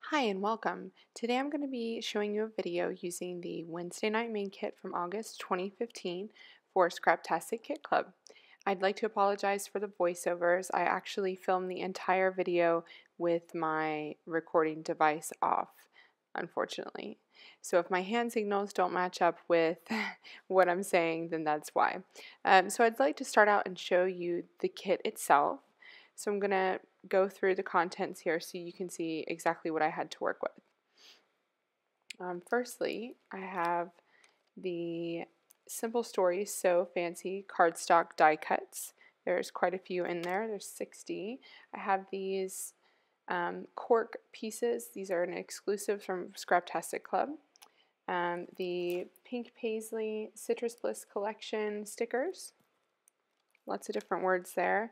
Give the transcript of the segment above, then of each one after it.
Hi and welcome. Today I'm going to be showing you a video using the Wednesday Night Main Kit from August 2015 for Scraptastic Kit Club. I'd like to apologize for the voiceovers. I actually filmed the entire video with my recording device off, unfortunately. So if my hand signals don't match up with what I'm saying, then that's why. So I'd like to start out and show you the kit itself. So I'm going to go through the contents here so you can see exactly what I had to work with. Firstly, I have the Simple Stories So Fancy cardstock die cuts. There's quite a few in there. There's 60. I have these cork pieces. These are an exclusive from Scraptastic Club. The Pink Paisley Citrus Bliss Collection stickers. Lots of different words there.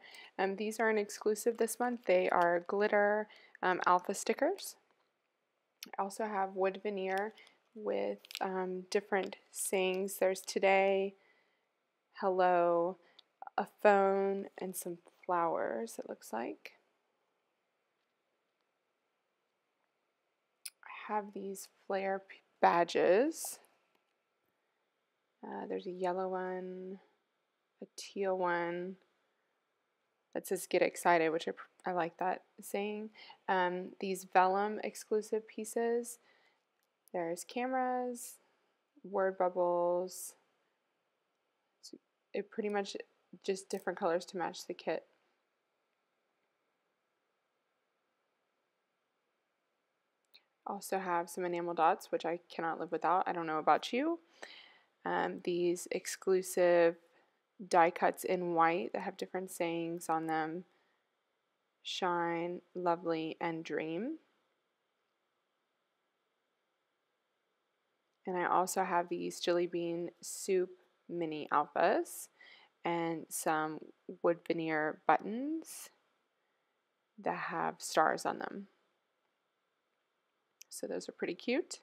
These are an exclusive this month. They are glitter alpha stickers. I also have wood veneer with different sayings. There's today, hello, a phone, and some flowers, it looks like. I have these flare badges. There's a yellow one, a teal one that says get excited, which I like that saying. These vellum exclusive pieces. There's cameras, word bubbles. So it pretty much just different colors to match the kit. Also have some enamel dots, which I cannot live without. I don't know about you. These exclusive die cuts in white that have different sayings on them. Shine, lovely, and dream. And I also have these jelly bean soup mini alphas and some wood veneer buttons that have stars on them. So those are pretty cute.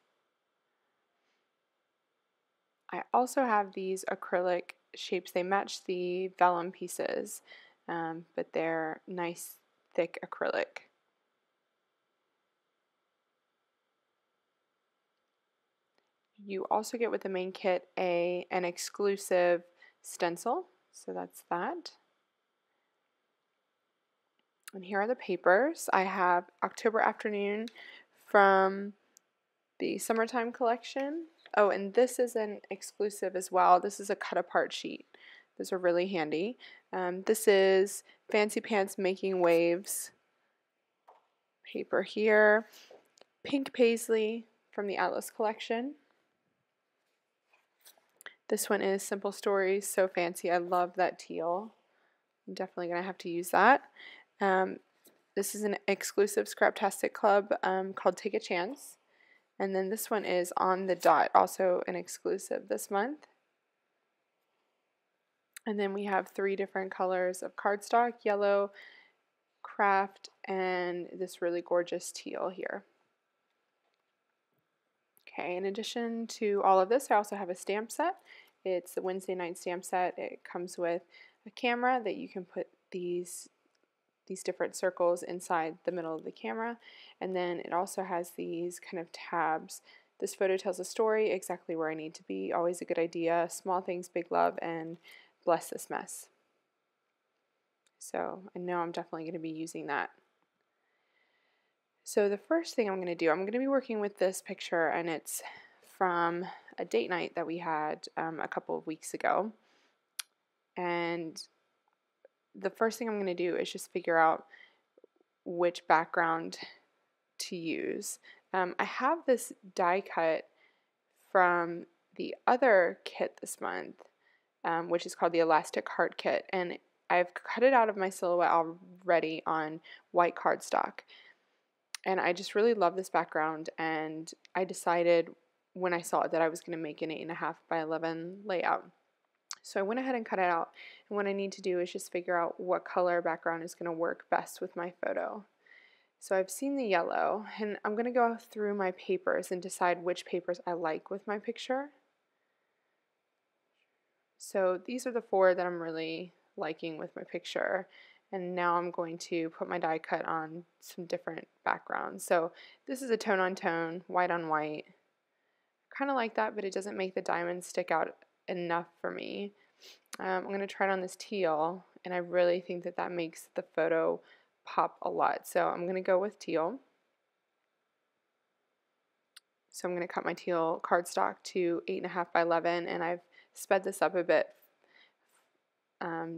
I also have these acrylic shapes. They match the vellum pieces, but they're nice thick acrylic. You also get with the main kit an exclusive stencil, so that's that. And here are the papers. I have October Afternoon from the Summertime collection. Oh, and this is an exclusive as well. This is a cut apart sheet. Those are really handy. This is Fancy Pants Making Waves paper here. Pink Paisley from the Atlas collection. This one is Simple Stories So Fancy. I love that teal. I'm definitely going to have to use that. This is an exclusive Scraptastic Club called Take a Chance. And then this one is On the Dot, also an exclusive this month. And then we have 3 different colors of cardstock, yellow, craft, and this really gorgeous teal here. Okay, in addition to all of this, I also have a stamp set. It's the Wednesday night stamp set. It comes with a camera that you can put these different circles inside the middle of the camera, and then it also has these kind of tabs. This photo tells a story, exactly where I need to be, always a good idea, small things, big love, and bless this mess. So I know I'm definitely going to be using that. So the first thing I'm going to do, I'm going to be working with this picture, and it's from a date night that we had a couple of weeks ago. And the first thing I'm going to do is just figure out which background to use. I have this die cut from the other kit this month, which is called the Elastic Heart Kit, and I've cut it out of my silhouette already on white cardstock. And I just really love this background, and I decided when I saw it that I was going to make an 8.5 by 11 layout. So I went ahead and cut it out, and what I need to do is just figure out what color background is going to work best with my photo. So I've seen the yellow, and I'm going to go through my papers and decide which papers I like with my picture. So these are the 4 that I'm really liking with my picture, And now I'm going to put my die cut on some different backgrounds. So this is a tone on tone, white on white. Kind of like that, but it doesn't make the diamond stick out enough for me. I'm going to try it on this teal, and I really think that that makes the photo pop a lot. So I'm going to go with teal. So I'm going to cut my teal cardstock to 8.5 by 11, and I've sped this up a bit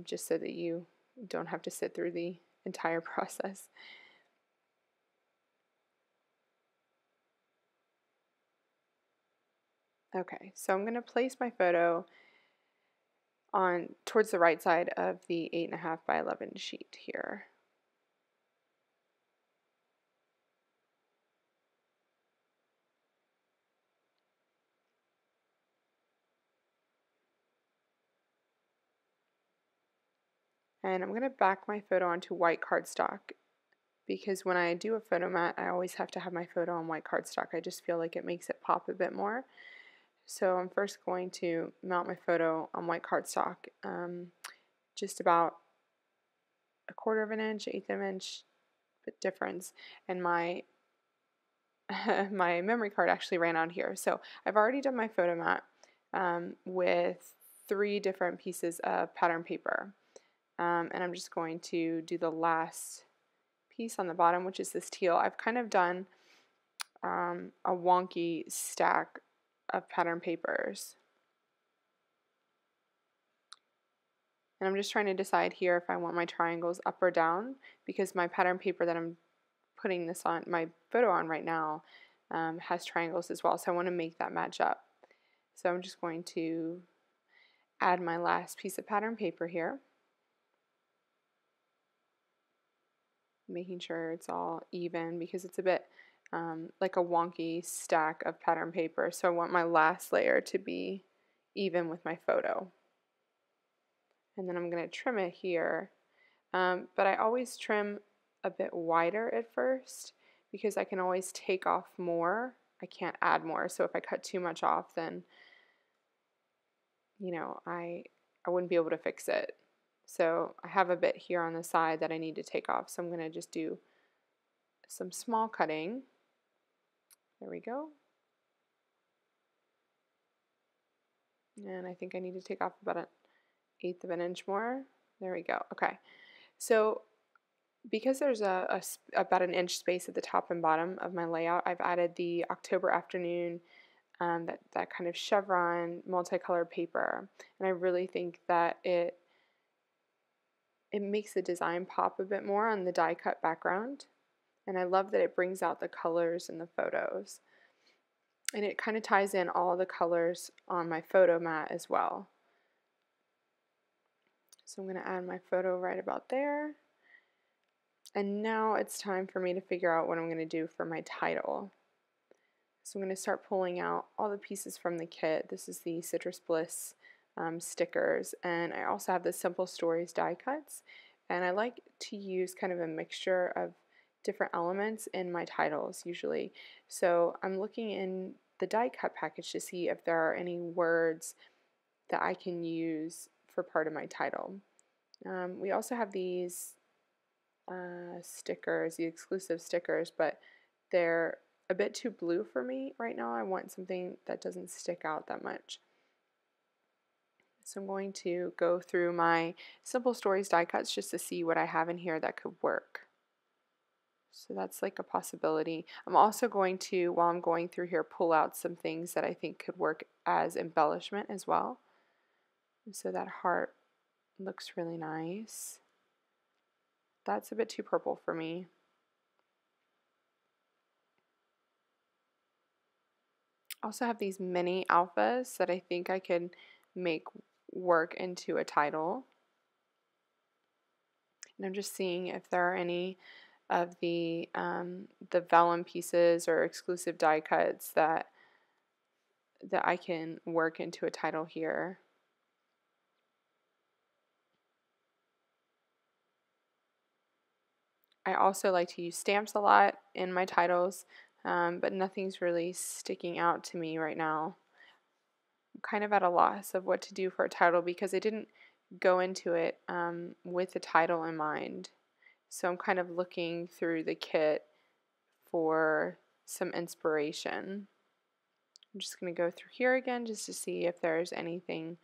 just so that you don't have to sit through the entire process. Okay, so I'm going to place my photo on towards the right side of the 8.5 by 11 sheet here. And I'm going to back my photo onto white cardstock because when I do a photo mat, I always have to have my photo on white cardstock. I just feel like it makes it pop a bit more. So I'm first going to mount my photo on white cardstock, just about 1/4 of an inch, 1/8 of an inch difference, and my my memory card actually ran out here. So I've already done my photo mat with 3 different pieces of pattern paper, and I'm just going to do the last piece on the bottom, which is this teal. I've kind of done a wonky stack of pattern papers. And I'm just trying to decide here if I want my triangles up or down, because my pattern paper that I'm putting this on, my photo on right now, has triangles as well, so I want to make that match up. So I'm just going to add my last piece of pattern paper here, making sure it's all even because it's a bit like a wonky stack of pattern paper, so I want my last layer to be even with my photo. And then I'm going to trim it here, but I always trim a bit wider at first because I can always take off more. I can't add more, so if I cut too much off, then you know I wouldn't be able to fix it. So I have a bit here on the side that I need to take off, so I'm going to just do some small cutting. There we go. And I think I need to take off about 1/8 of an inch more. There we go. Okay, so because there's about an inch space at the top and bottom of my layout, I've added the October Afternoon, that kind of chevron multicolored paper, and I really think that it makes the design pop a bit more on the die cut background, and I love that it brings out the colors in the photos, and it kind of ties in all the colors on my photo mat as well. So I'm going to add my photo right about there. And now it's time for me to figure out what I'm going to do for my title. So I'm going to start pulling out all the pieces from the kit. This is the Citrus Bliss stickers, and I also have the Simple Stories die cuts, and I like to use kind of a mixture of different elements in my titles usually. So I'm looking in the die cut package to see if there are any words that I can use for part of my title. We also have these stickers, the exclusive stickers, but they're a bit too blue for me right now. I want something that doesn't stick out that much. So I'm going to go through my Simple Stories die cuts just to see what I have in here that could work. So that's like a possibility. I'm also going to, while I'm going through here, pull out some things that I think could work as embellishment as well. So that heart looks really nice. That's a bit too purple for me. I also have these mini alphas that I think I could make work into a title. And I'm just seeing if there are any of the vellum pieces or exclusive die cuts that I can work into a title here. I also like to use stamps a lot in my titles, but nothing's really sticking out to me right now. I'm kind of at a loss of what to do for a title because I didn't go into it with the title in mind. So I'm kind of looking through the kit for some inspiration. I'm just going to go through here again just to see if there's anything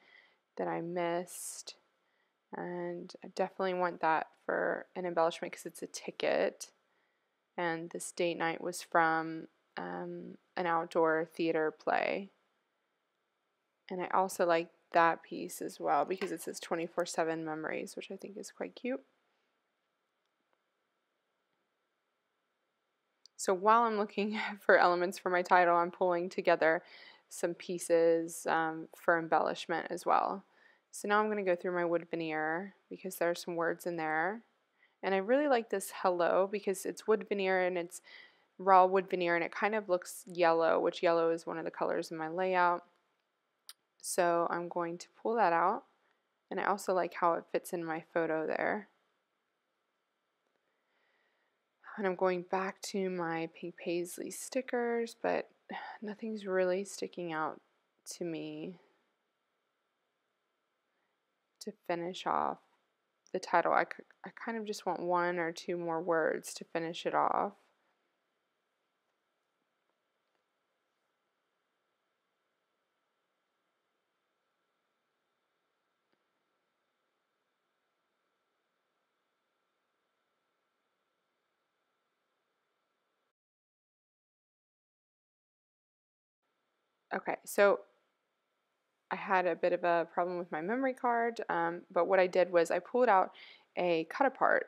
that I missed. And I definitely want that for an embellishment because it's a ticket. And this date night was from an outdoor theater play. And I also like that piece as well because it says 24/7 memories, which I think is quite cute. So while I'm looking for elements for my title, I'm pulling together some pieces for embellishment as well. So now I'm going to go through my wood veneer because there are some words in there. And I really like this hello because it's wood veneer and it's raw wood veneer and it kind of looks yellow, which yellow is one of the colors in my layout. So I'm going to pull that out. And I also like how it fits in my photo there. And I'm going back to my pink paisley stickers, but nothing's really sticking out to me to finish off the title. I kind of just want one or two more words to finish it off. Okay, so I had a bit of a problem with my memory card, but what I did was I pulled out a cut apart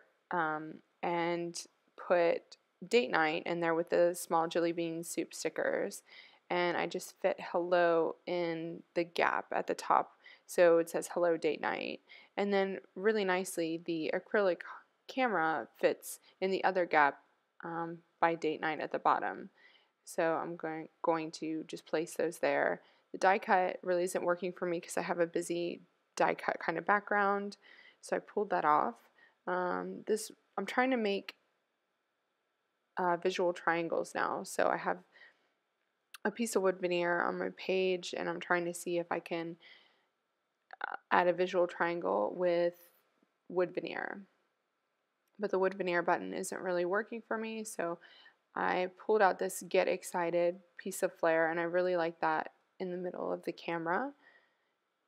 and put date night in there with the small jelly bean soup stickers, and I just fit hello in the gap at the top, so it says hello date night, and then really nicely the acrylic camera fits in the other gap by date night at the bottom. So I'm going to just place those there. The die cut really isn't working for me because I have a busy die cut kind of background, so I pulled that off. I'm trying to make visual triangles now, so I have a piece of wood veneer on my page, and I'm trying to see if I can add a visual triangle with wood veneer. But the wood veneer button isn't really working for me, so I pulled out this Get Excited piece of flair, and I really like that in the middle of the camera.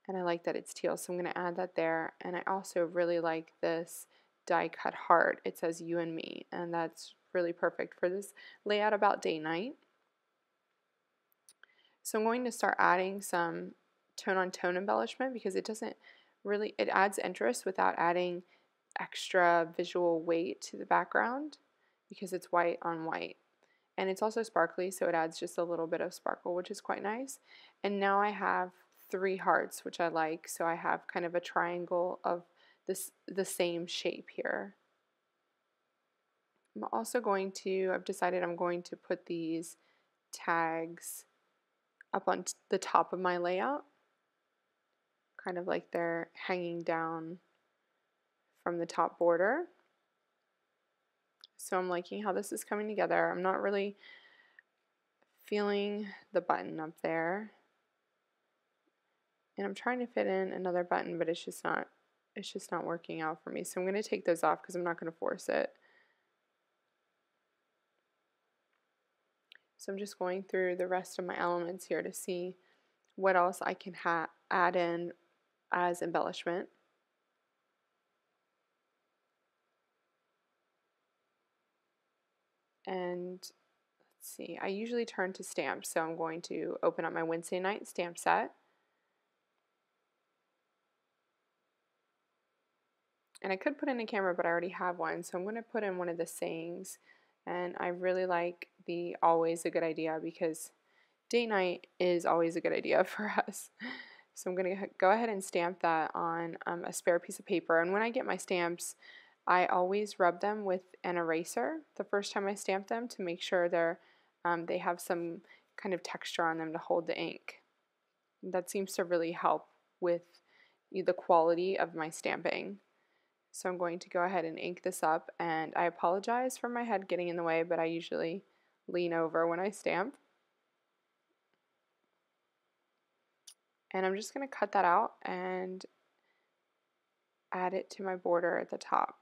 And I like that it's teal, so I'm going to add that there. And I also really like this die cut heart. It says you and me, and that's really perfect for this layout about day night. So I'm going to start adding some tone on tone embellishment because it doesn't really, it adds interest without adding extra visual weight to the background because it's white on white. And it's also sparkly, so it adds just a little bit of sparkle, which is quite nice. And now I have 3 hearts, which I like, so I have kind of a triangle of the same shape here. I'm also going to, I've decided I'm going to put these tags up on the top of my layout, kind of like they're hanging down from the top border. So I'm liking how this is coming together. I'm not really feeling the button up there. And I'm trying to fit in another button, but it's just not working out for me. So I'm going to take those off because I'm not going to force it. So I'm just going through the rest of my elements here to see what else I can add in as embellishment. And let's see, I usually turn to stamps, so I'm going to open up my Wednesday night stamp set. And I could put in a camera, but I already have one, so I'm going to put in one of the sayings. And I really like the always a good idea because date night is always a good idea for us. So I'm going to go ahead and stamp that on a spare piece of paper. And when I get my stamps, I always rub them with an eraser the first time I stamp them to make sure they have some kind of texture on them to hold the ink. That seems to really help with the quality of my stamping. So I'm going to go ahead and ink this up, and I apologize for my head getting in the way, but I usually lean over when I stamp. And I'm just going to cut that out, and add it to my border at the top.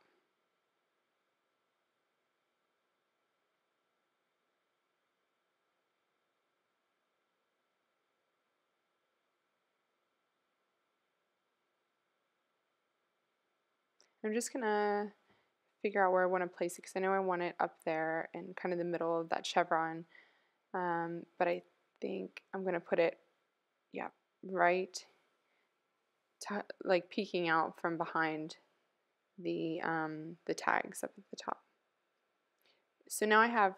I'm just gonna figure out where I want to place it because I know I want it up there in kind of the middle of that chevron. But I think I'm gonna put it, yeah, right, like peeking out from behind the tags up at the top. So now I have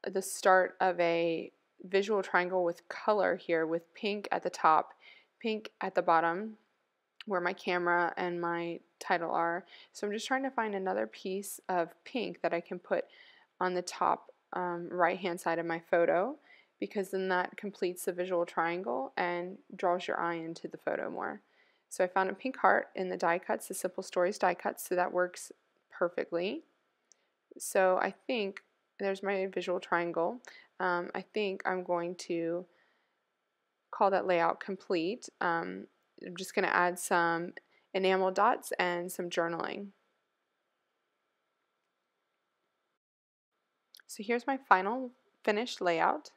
the start of a visual triangle with color here, with pink at the top, pink at the bottom, where my camera and my title are. So I'm just trying to find another piece of pink that I can put on the top right hand side of my photo, because then that completes the visual triangle and draws your eye into the photo more. So I found a pink heart in the die cuts, the Simple Stories die cuts, so that works perfectly. So I think there's my visual triangle. I think I'm going to call that layout complete. I'm just going to add some enamel dots and some journaling. So here's my final finished layout.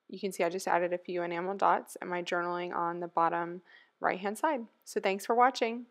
You can see I just added a few enamel dots and my journaling on the bottom right hand side. So thanks for watching.